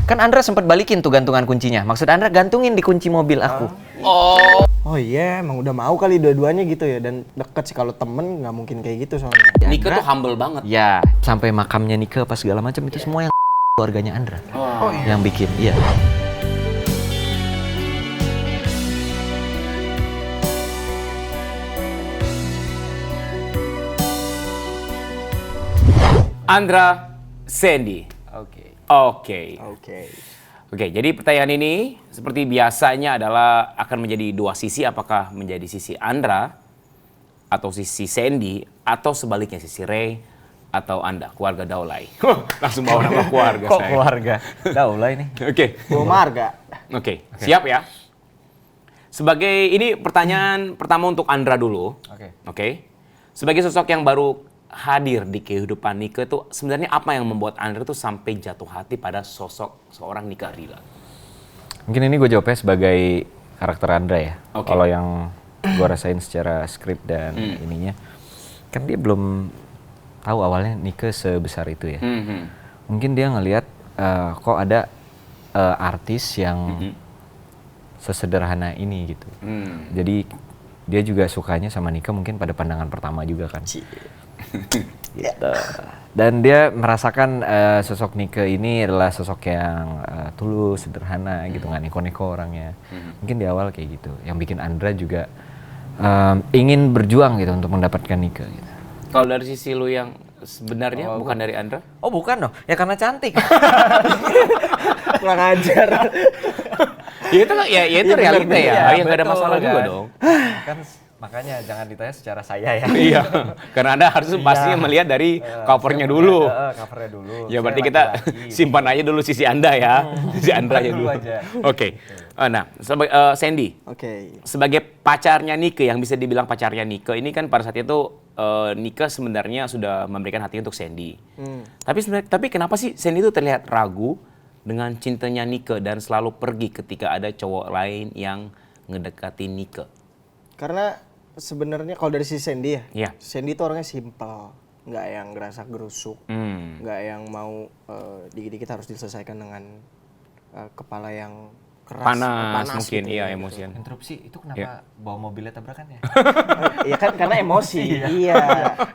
Kan Andra sempat balikin tuh gantungan kuncinya. Maksud Andra gantungin di kunci mobil aku. Oh iya, emang udah mau kali dua-duanya gitu ya. Dan deket sih, kalau temen nggak mungkin kayak gitu soalnya. Nike tuh humble banget. Ya, sampai makamnya Nike apa segala macam itu semua yang keluarganya Andra. Oh iya. Yang bikin, iya. Andra, Sandy. Oke. Oke, jadi pertanyaan ini seperti biasanya adalah akan menjadi dua sisi, apakah menjadi sisi Andra atau sisi Sandy atau sebaliknya sisi Ray atau Anda, keluarga Daulay. Langsung bawa nama keluarga Kok saya. keluarga? Daulay nih. Oke. Bawa marga. Oke, siap ya. Sebagai ini pertanyaan pertama untuk Andra dulu. Oke. Sebagai sosok yang baru hadir di kehidupan Nike itu sebenarnya apa yang membuat Andra tuh sampai jatuh hati pada sosok seorang Nike Ardila? Mungkin ini gue jawabnya sebagai karakter Andra ya. Oke. Kalau yang gue rasain secara skrip dan ininya, kan dia belum tahu awalnya Nike sebesar itu ya. Mungkin dia ngelihat kok ada artis yang sesederhana ini gitu. Jadi dia juga sukanya sama Nike mungkin pada pandangan pertama juga kan. Gitu. Dan dia merasakan sosok Nike ini adalah sosok yang tulus, sederhana gitu, nggak neko-neko orangnya. Mungkin di awal kayak gitu. Yang bikin Andra juga ingin berjuang gitu untuk mendapatkan Nike gitu. Kalau dari sisi lu yang sebenarnya bukan dari Andra? Oh bukan dong, ya karena cantik. Kurang ajar. Ya itu ya itu realita ya, yang nggak ada betul, masalah juga kan. dong. Kan makanya jangan ditanya secara saya ya. Iya, karena Anda harus pastinya melihat dari covernya dulu. Covernya dulu. Ya berarti kita simpan aja dulu sisi Anda ya, sisi Andra aja dulu. aja. Oke. Nah, Sandy, Oke. sebagai pacarnya Nike, yang bisa dibilang pacarnya Nike, ini kan pada saat itu Nike sebenarnya sudah memberikan hati untuk Sandy. Tapi kenapa sih Sandy itu terlihat ragu dengan cintanya Nike dan selalu pergi ketika ada cowok lain yang ngedekati Nike? Karena sebenarnya kalau dari si Sandy ya, Iya. Sandy itu orangnya simpel, nggak yang gerasa gerusuk, nggak yang mau dikit-dikit harus diselesaikan dengan kepala yang keras, Panas mungkin, gitu iya ya, emosian. Interupsi, itu kenapa bawa mobilnya tabrakan ya? Iya kan karena emosi, iya.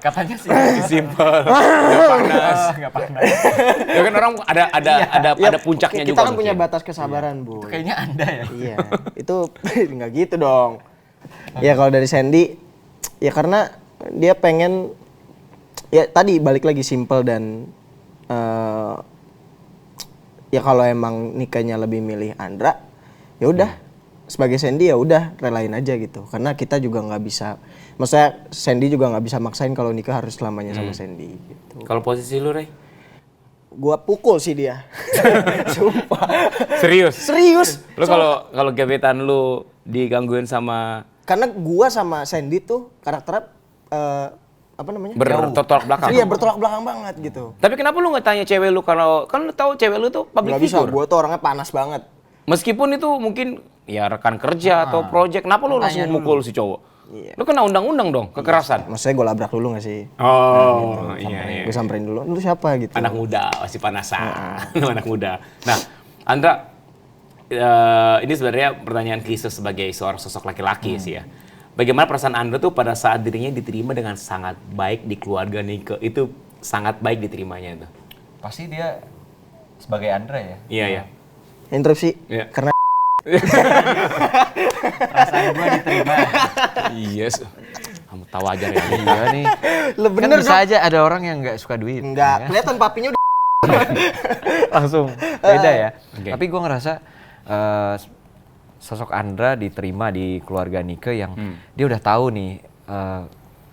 Katanya sih. Simpel, nggak panas. Nggak panas. Ya kan orang ada puncaknya Kita juga kan punya mungkin. batas kesabaran, Bu. Itu kayaknya Anda ya. Iya, itu nggak gitu dong. Ya kalau dari Sandy, ya karena dia pengen, ya tadi balik lagi simple dan ya kalau emang nikahnya lebih milih Andra, ya udah sebagai Sandy ya udah relain aja gitu. Karena kita juga nggak bisa, maksudnya Sandy juga nggak bisa maksain kalau nikah harus selamanya sama Sandy gitu. Kalau posisi lu, Ray? Gua pukul sih dia, sumpah. Serius? Serius. Lu kalau gebetan lu digangguin sama Karena gua sama Sandy tuh karakternya apa namanya? bertolak belakang? Iya, bertolak belakang banget gitu. Tapi kenapa lu nggak tanya cewek lu kalau kan lu tahu cewek lu tuh public Gak bisa, figure? gua tuh orangnya panas banget. Meskipun itu mungkin ya rekan kerja atau project, kenapa lu langsung mukul si cowok? Iya. Lu kena undang-undang dong, kekerasan. Maksudnya gua labrak dulu gak sih? Oh, iya. Gue samperin dulu, lu siapa gitu. Anak muda, masih panasan. Anak muda. Nah, Andra, ini sebenarnya pertanyaan klise sebagai seorang sosok laki-laki sih ya. Bagaimana perasaan Andra tuh pada saat dirinya diterima dengan sangat baik di keluarga Nike? Itu sangat baik diterimanya itu. Pasti dia sebagai Andra ya. Iya, iya. Interupsi, Iya. karena Perasaan gue diterima. Yes. Kamu tahu aja ya. Iya nih. lu Kan bener bisa dong. aja ada orang yang nggak suka duit. Enggak, ya. kelihatan papinya udah Langsung beda ya. Oke. Tapi gue ngerasa sosok Andra diterima di keluarga Nike yang dia udah tahu nih,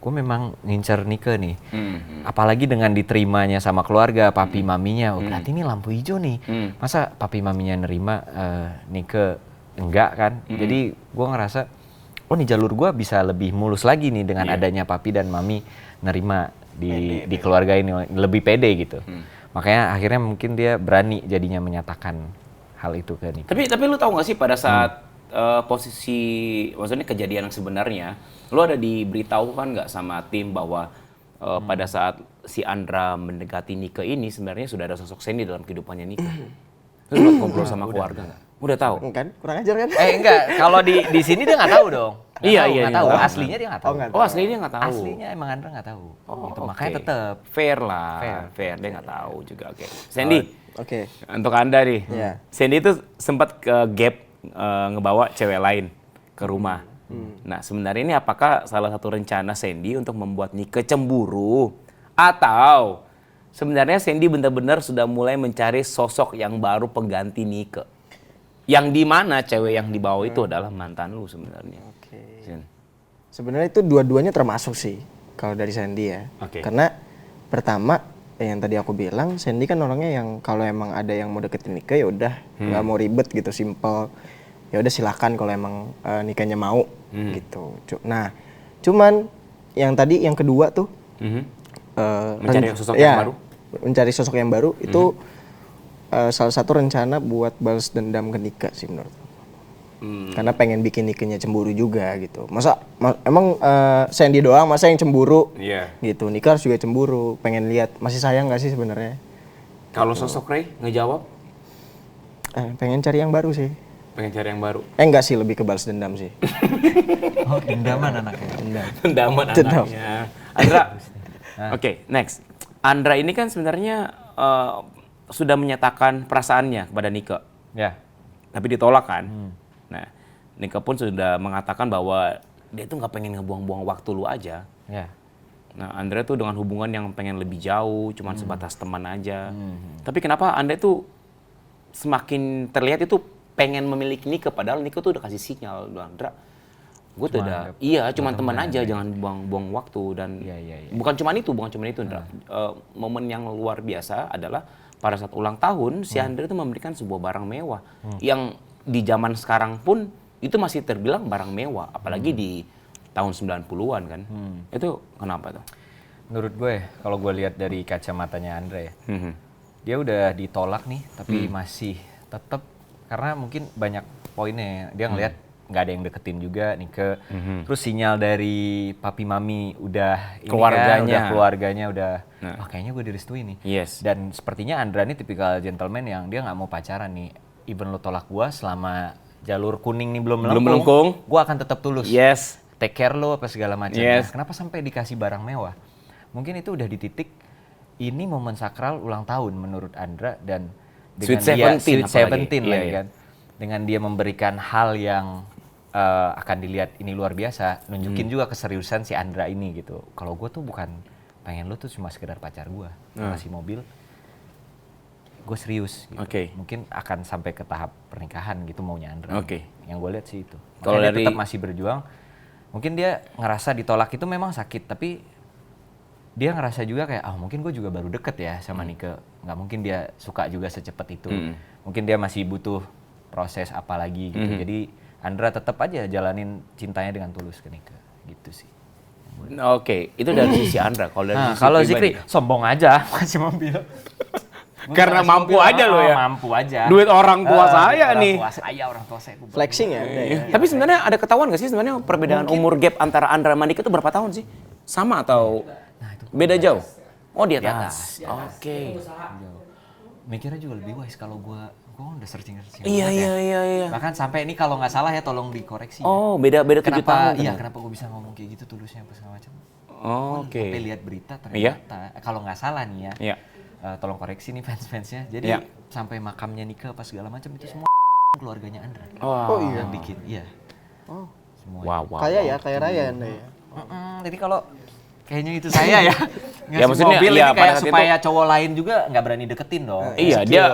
gue memang ngincer Nike nih. Apalagi dengan diterimanya sama keluarga, papi maminya, oh, berarti ini lampu hijau nih. Masa papi maminya nerima Nike enggak kan? Jadi gue ngerasa, oh nih jalur gue bisa lebih mulus lagi nih dengan adanya papi dan mami nerima di keluarga ini, lebih pede gitu. Makanya akhirnya mungkin dia berani jadinya menyatakan hal itu ke Nike. Tapi lu tahu nggak sih pada saat posisi, maksudnya kejadian yang sebenarnya, lu ada diberitahu kan nggak sama tim bahwa pada saat si Andra mendekati Nike ini sebenarnya sudah ada sosok Sandy dalam kehidupannya Nike? Terus buat ngobrol sama keluarga nggak? Udah tahu? Kan kurang ajar kan? Enggak, kalau di sini dia nggak tahu dong. Iya, Nggak tahu. iya. Aslinya dia nggak tahu. nggak Oh, aslinya dia nggak tahu. Aslinya emang Andra nggak tahu. Gitu. Oke. Makanya tetap fair lah. Fair. Dia nggak tahu juga. Oke. Sandy, Oke. untuk Anda nih. Iya. Sandy itu sempat ke gap ngebawa cewek lain ke rumah. Nah, sebenarnya ini apakah salah satu rencana Sandy untuk membuat Nike cemburu atau sebenarnya Sandy benar-benar sudah mulai mencari sosok yang baru pengganti Nike? Yang di mana cewek yang dibawa itu adalah mantan lu sebenarnya. Oke. Sin. Sebenarnya itu dua-duanya termasuk sih kalau dari Sandy ya. Oke. Karena pertama yang tadi aku bilang, Sandy kan orangnya yang kalau emang ada yang mau deketin Nike ya udah nggak mau ribet gitu, simple. Ya udah silakan kalau emang Nikenya mau gitu. Nah, cuman yang tadi yang kedua tuh Mencari sosok yang baru. Mencari sosok yang baru itu salah satu rencana buat balas dendam ke Nika sih menurut aku. Karena pengen bikin Nikenya cemburu juga gitu. Emang Sandy doang masa yang cemburu? Iya. Gitu. Nika harus juga cemburu. Pengen lihat masih sayang gak sih sebenarnya? Kalau sosok Ray ngejawab, Pengen cari yang baru sih. pengen cari yang baru. Enggak sih, lebih ke balas dendam sih. Oh, dendaman anaknya. Pendaman Dendam. anaknya. Andra, oke, next. Andra ini kan sebenarnya sudah menyatakan perasaannya kepada Nike, Ya. tapi ditolak kan. Nah, Nike pun sudah mengatakan bahwa dia tuh nggak pengen ngebuang-buang waktu lu aja. Ya. Nah, Andra tuh dengan hubungan yang pengen lebih jauh, cuman sebatas teman aja. Tapi kenapa Anda tuh semakin terlihat itu pengen memiliki Nike, padahal Nike tuh udah kasih sinyal, Andra, gue tuh udah, cuman teman aja, jangan buang-buang waktu. Dan bukan cuma itu, Andra. Momen yang luar biasa adalah pada saat ulang tahun, si Andra itu memberikan sebuah barang mewah yang di zaman sekarang pun itu masih terbilang barang mewah, apalagi di tahun 90-an kan. Itu kenapa tuh? Menurut gue, kalau gue lihat dari kacamatanya Andra ya, dia udah ditolak nih, tapi masih tetap, karena mungkin banyak poinnya. Dia ngelihat nggak ada yang deketin juga Nike. Terus sinyal dari papi mami udah ini keluarganya udah kayaknya gue direstui nih. Yes. Dan sepertinya Andra ini tipikal gentleman yang dia nggak mau pacaran nih. Even lo tolak gue, selama jalur kuning nih belum melengkung, gue akan tetap tulus. Yes. Take care lo apa segala macam. Yes. Kenapa sampai dikasih barang mewah? Mungkin itu udah di titik ini momen sakral ulang tahun menurut Andra, dan dengan Sweet 17 apalagi. lagi kan. Dengan dia memberikan hal yang akan dilihat ini luar biasa, nunjukin juga keseriusan si Andra ini gitu. Kalau gue tuh bukan pengen lo tuh cuma sekedar pacar gue, ngasih mobil, gue serius gitu. Mungkin akan sampai ke tahap pernikahan gitu maunya Andra. Yang gue lihat sih itu. Kalau dia tetap masih berjuang, mungkin dia ngerasa ditolak itu memang sakit, tapi dia ngerasa juga kayak, mungkin gue juga baru deket ya sama Nike. Nggak mungkin dia suka juga secepat itu. Mungkin dia masih butuh proses apa lagi gitu. Jadi Andra tetap aja jalanin cintanya dengan tulus ke Nike gitu sih. Itu dari sisi Andra. Kalau Zikri sombong aja masih mobil. Karena mampu aja lo ya. Mampu aja. Duit orang tua saya nih. Orang tua saya. Flexing ya? Tapi sebenarnya ada ketahuan nggak sih sebenarnya perbedaan umur gap antara Andra sama Nike itu berapa tahun sih? Sama atau beda jauh? Oh, di atas. Oke. Mikirnya juga lebih wise kalau gue udah searching. Iya. Bahkan sampai ini kalau nggak salah ya tolong dikoreksi. Oh, beda 7 tahun. Iya, kenapa gue bisa ngomong kayak gitu tulusnya apa segala macam. Oke. Sampai lihat berita ternyata kalau nggak salah nih ya. Iya. Tolong koreksi nih fans-fansnya. Jadi sampai makamnya Nike apa segala macam itu semua keluarganya Andra. Oh iya. Yang bikin, iya. Oh. Semua. Wow. Kayak Raya Anda ya. Jadi kalau kayaknya itu saya ya. Ya maksudnya mobil iya, ini kayak pada saat supaya cowok lain juga nggak berani deketin dong. Iya, dia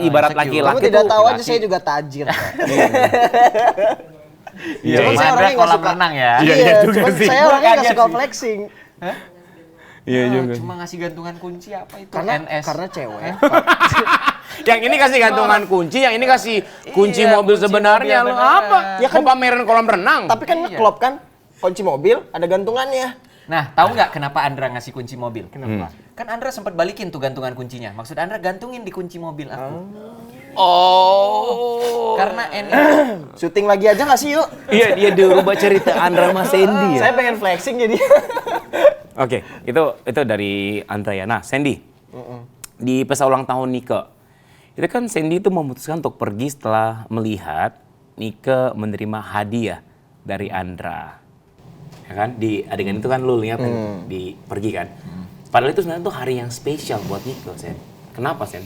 ibarat insecure. laki-laki Kamu tidak tahu aja saya juga tajir. Iya, Cuma saya orangnya nggak kolam suka renang ya. Iya juga cuma sih. saya orangnya nggak suka flexing. Iya juga. Cuma ngasih gantungan kunci apa itu? Karena cewek. Yang ini kasih gantungan kunci, yang ini kasih kunci mobil kunci sebenarnya. mobil Lo beneran. apa? Ya kan- Mau pameran kolam renang. Tapi kan ngeklop kan, kunci mobil ada gantungannya. Nah, tahu nggak kenapa Andra ngasih kunci mobil? Kenapa? Kan Andra sempat balikin tuh gantungan kuncinya. Maksud Andra gantungin di kunci mobil aku. Karena Syuting lagi aja nggak sih yuk? Iya, dia dirubah cerita Andra sama Sandy ya. Saya pengen flexing jadi. Oke, itu dari Andra ya. Nah, Sandy. Di pesta ulang tahun Nike, Itu kan Sandy itu memutuskan untuk pergi setelah melihat Nike menerima hadiah dari Andra. Ya kan? Di adegan itu kan lu lihat kan pergi kan. Padahal itu sebenarnya tuh hari yang spesial buat Nike, Sen. Kenapa, Sen?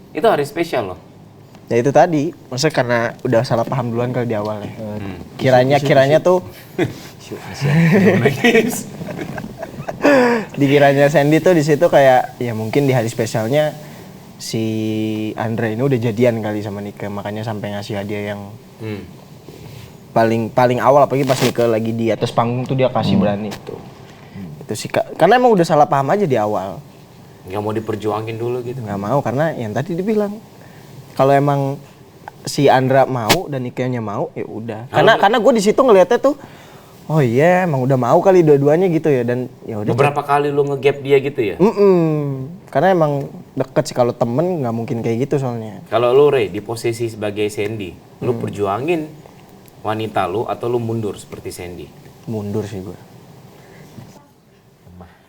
Itu hari spesial loh. Ya itu tadi, maksudnya karena udah salah paham duluan kali di awal ya. Kiranya tuh dikiranya Sandy tuh di situ kayak ya mungkin di hari spesialnya si Andra ini udah jadian kali sama Nike, makanya sampai ngasih hadiah yang paling awal, apalagi pas Nike lagi di atas panggung tuh dia kasih berani itu sih, karena emang udah salah paham aja di awal. Nggak mau diperjuangin dulu gitu. Nggak mau, karena yang tadi dibilang kalau emang si Andra mau dan Nike-nya mau ya udah. Karena gue di situ ngelihatnya tuh oh iya emang udah mau kali dua-duanya gitu ya, dan ya udah. Beberapa kali lu nge-gap dia gitu ya? Karena emang deket sih, kalau temen nggak mungkin kayak gitu soalnya. Kalau lu Ray di posisi sebagai Sandy, lu perjuangin wanita lu atau lu mundur seperti Sandy? Mundur sih gue.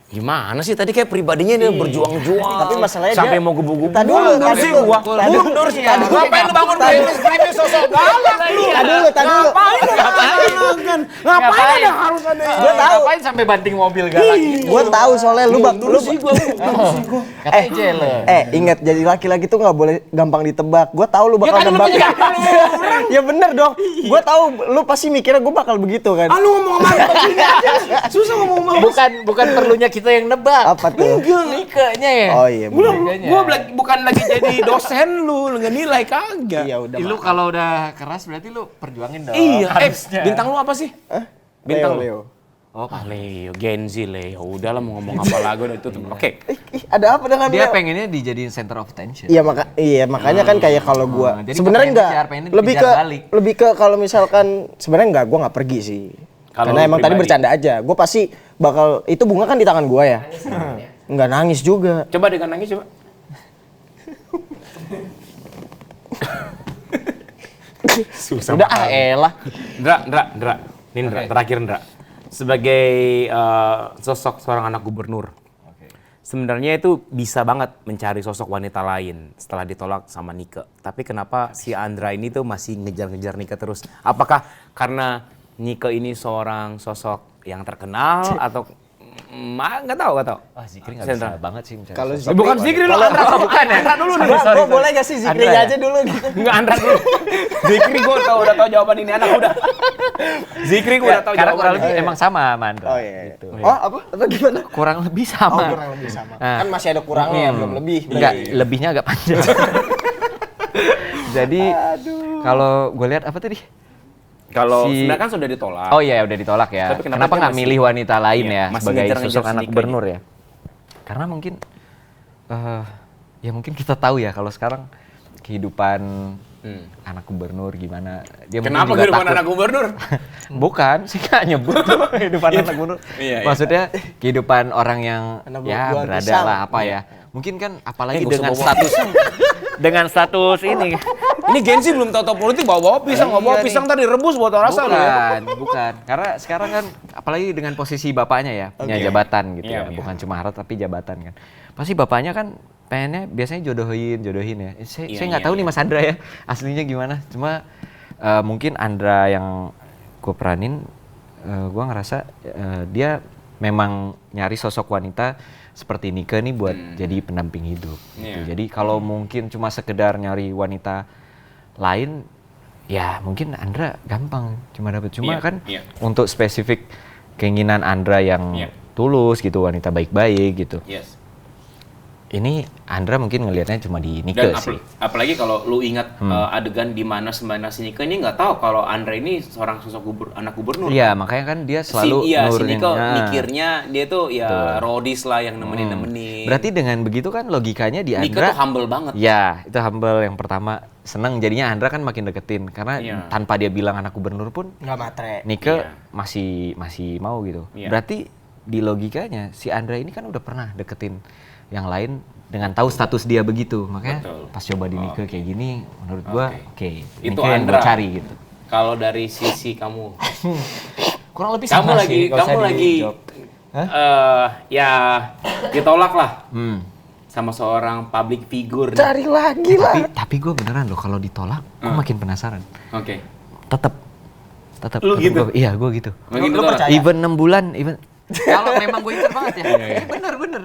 Gimana sih tadi kayak pribadinya dia berjuang-juang. Tapi masalahnya sampai dia mau gebuk-gebuk. Tadi dulu sih gua. Mundur sih. Ngapain lu bangun dari skripnya sosok galak lu? Tadi dulu. Ngapain ada harus ada. Gue tahu. Ngapain sampai banting mobil galak gitu? Gue tahu soalnya lu Katanya jealous. Ingat jadi laki-laki tuh nggak boleh gampang ditebak. Gue tahu lu bakal nebak. Ya bener dong. Gue tahu lu pasti mikirnya gue bakal begitu kan. Lu ngomong sama begini aja. Susah ngomong. Bukan perlunya kita yang nebak. Apa tuh? Nike-nya ya. Oh iya. Gua bukan lagi jadi dosen lu ngenilai kagak. Iya udah. Lu kalau udah keras berarti lu perjuangin dong. Iya. Harusnya. Bintang lu apa sih? Bintang Leo. Oh, Leo, Gen Z Leo. Udahlah mau ngomong apa lagi udah itu. Oke. Ada apa dengan Dia Leo? pengennya dijadiin center of attention. Iya makanya kan kayak kalau gua jadi sebenarnya pengennya lebih ke kalau misalkan sebenarnya gua nggak pergi sih. Kalau Karena emang tadi pribadi. bercanda aja. Gua pasti bakal itu bunga kan di tangan gua ya. Nggak nangis juga. Coba dengan nangis coba. Susah. Udah elah. Ndra. Ini Ndra, terakhir Ndra. Sebagai sosok seorang anak gubernur. Sebenarnya itu bisa banget mencari sosok wanita lain setelah ditolak sama Nike. Tapi kenapa si Andra ini tuh masih ngejar-ngejar Nike terus? Apakah karena Nike ini seorang sosok yang terkenal atau nggak tahu. Wah, Zikri nggak bisa banget sih mencari. Kalau sosok. Bukan Zikri lu, Andra bukan ya? Andra dulu nih. Gua boleh gak sih Zikri Andra ya? aja dulu gitu. Enggak, Andra dulu. Zikri gua udah tahu jawaban ini anak udah. Zikri gua udah tahu Karena jawaban. kurang lebih emang sama sama Andra. Oh iya. Gitu. Oh apa gimana? Kurang lebih sama. Kurang lebih sama. Nah. Kan masih ada kurangnya belum lebih. Enggak, lebihnya agak panjang. Jadi kalau gue lihat apa tadi? Kalau Si- sebenarnya kan sudah ditolak. Oh iya, udah ditolak ya. Tapi Kenapa kenapa dia nggak masih- milih wanita lain iya, ya masih sebagai ngejar-ngejar sosok anak Nika gubernur ya? Karena mungkin ya mungkin kita tahu ya kalau sekarang kehidupan anak gubernur gimana. Dia mungkin Kenapa juga kehidupan takut. anak gubernur? Bukan, sih nggak nyebut tuh kehidupan anak gubernur. Iya. Maksudnya kehidupan orang yang Anak ya buah berada pisang. lah apa ya. Mungkin kan apalagi Gak usah dengan bawa status dengan status ini. Ini Gen Z belum tahu politik bawa pisang, Iya bawa nih. pisang tadi rebus buat rasa lu ya. Bukan. Karena sekarang kan apalagi dengan posisi bapaknya ya, punya Oke. jabatan gitu Iya, ya, iya. bukan cuma harta tapi jabatan kan. Pasti bapaknya kan pengennya biasanya jodohin ya. Saya nggak tahu nih Mas Andra ya aslinya gimana. Cuma mungkin Andra yang gue peranin, gue ngerasa dia memang nyari sosok wanita seperti Nike nih buat jadi pendamping hidup. Gitu. Iya. Jadi kalau mungkin cuma sekedar nyari wanita lain, ya mungkin Andra gampang cuma dapet. Cuma Iya, kan iya. untuk spesifik keinginan Andra yang Iya. tulus gitu, wanita baik-baik gitu. Yes. Ini Andra mungkin ngelihatnya cuma di Nike Dan sih. apalagi kalau lu ingat adegan di mana sebenarnya si Nike ini nggak tahu kalau Andra ini seorang sosok anak gubernur. Iya, makanya kan dia selalu si nurunin. Nike Nah, mikirnya dia tuh ya rodis lah yang nemenin. berarti dengan begitu kan logikanya di Nike Andra. tuh humble banget. Ya, itu humble yang pertama. Seneng jadinya Andra kan makin deketin karena Iya. tanpa dia bilang anak gubernur pun Nggak matre. Nike Iya. masih mau gitu. Iya. Berarti di logikanya si Andra ini kan udah pernah deketin yang lain dengan tahu status dia begitu. Makanya Betul. pas coba di Nike kayak gini menurut gua oke. Itu Nike yang Andra. gua cari gitu. Kalau dari sisi kamu, Kurang lebih kamu lagi ya ditolak lah sama seorang public figure. Cari lagi lah. Tapi gue beneran loh kalau ditolak, gue makin penasaran. Oke. Tetep. Lu gitu? Iya, gue gitu. Begitu Lu tuh. percaya? Even 6 bulan, even kalau memang gue incer banget ya. Bener.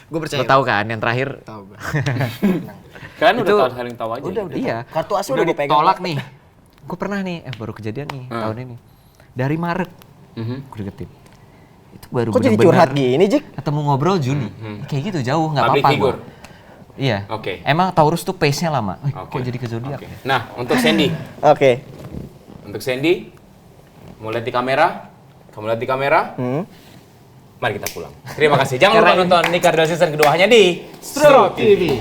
Gue percaya. Lo tahu kan yang terakhir? Tahu gue. Kan Itu- udah saling tahu aja. Udah. Iya. Kartu as Udah udah gue pegang. ditolak nih. Gue pernah nih, baru kejadian nih tahun ini. Dari Maret, gue deketin. Itu baru Kok jadi bener-bener curhat gini, Jik? ketemu ngobrol Juni. Kayak gitu jauh, nggak Public apa-apa figure. gua. Iya. Oke. Emang Taurus tuh pace-nya lama. Kok Oke. jadi ke zodiak? Oke. Nah, untuk Sandy. Oke. Untuk Sandy, mau lihat di kamera? Kamu lihat di kamera? Mari kita pulang. Terima kasih. Jangan lupa nonton Nikah Season kedua hanya di Stro TV.